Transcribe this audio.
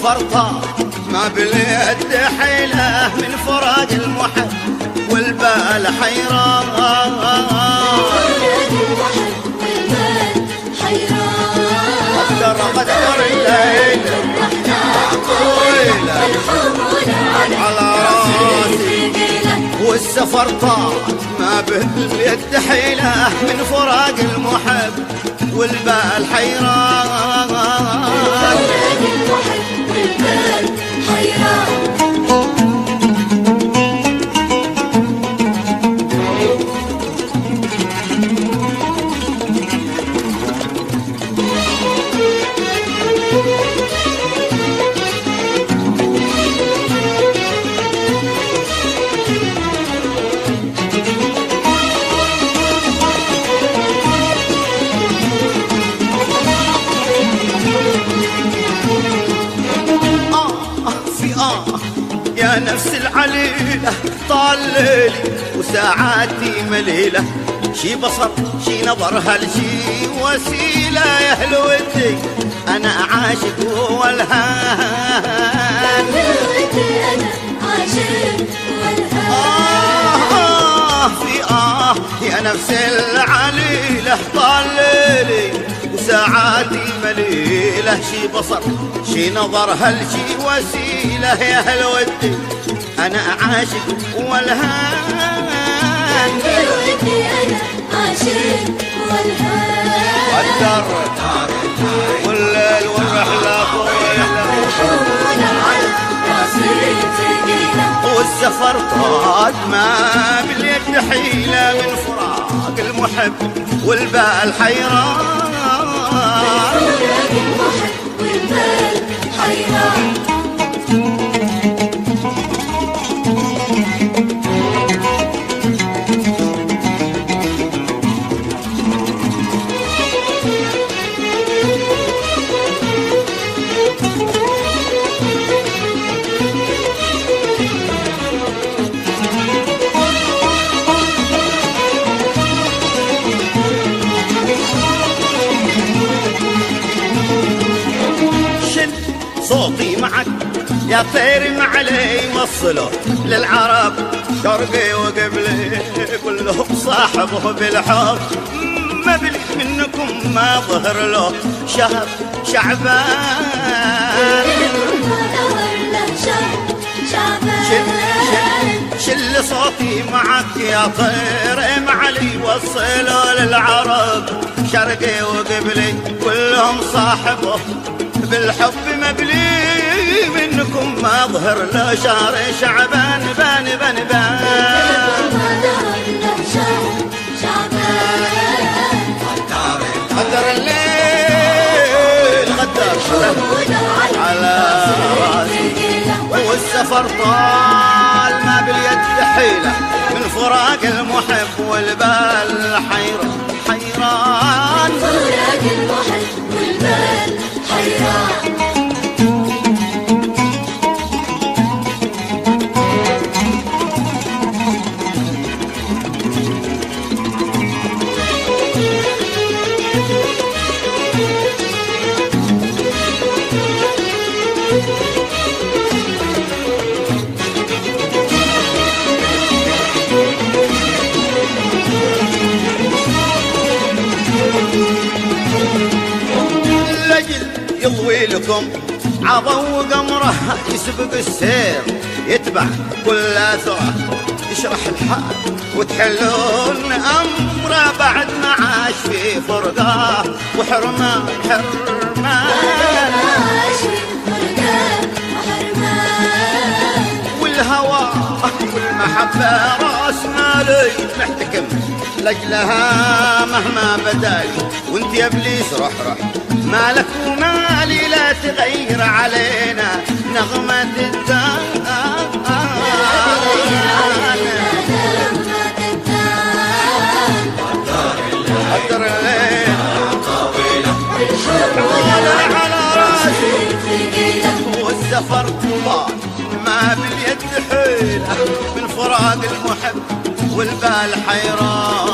والسفر طار ما باليد حيله من فراق المحب والبال حيران. قدر الليل على راسي والسفر طار ما باليد حيله من فراق المحب والبال حيران. يا نفس العليلة طال ليلي وساعاتي مليلة، شي بصر شي نظر هالشي وسيلة يا أهل ودي أنا عاشق والهان. في يا نفس العليلة طال ليلي وساعاتي مليلة، شي بصر شي نظر هالشي وسيلة يا أهل ودي أنا عاشق والهان. أنا عاشق والهان والليل والرحلة طويلة والسفر طال ما باليد حيلة من فراق المحب والبال حيران. صوتي معك يا طير معلي وصله للعرب شرقي وقبلي كلهم صاحبه بالحب، ما بلي منكم ما ظهر له شهر شعبان. شل صوتي معك يا طير معلي وصله للعرب شرقي وقبلي كلهم صاحبه بالحب، مبلي منكم ما ظهر له شهر شعبان. بان بان بان قدر الليل قدر على راسي والسفر طال ما باليد حيلة من فراق المحب والبال حيران. فراق المحب والبال حيران. يضوي لكم عضو قمره يسبق السير يتبع كل ثرى يشرح الحال وتحلون امره بعد ما عاش في فرقه وحرمان والهوى والمحبه راس مالي محتكم لاجلها مهما بداي وانت يا ابليس روح مالك ومالي لا تغير علينا نغمة الدان. قدر الليل على راسي والسفر طال ما باليد حيلة من فراق المحب والبال حيران.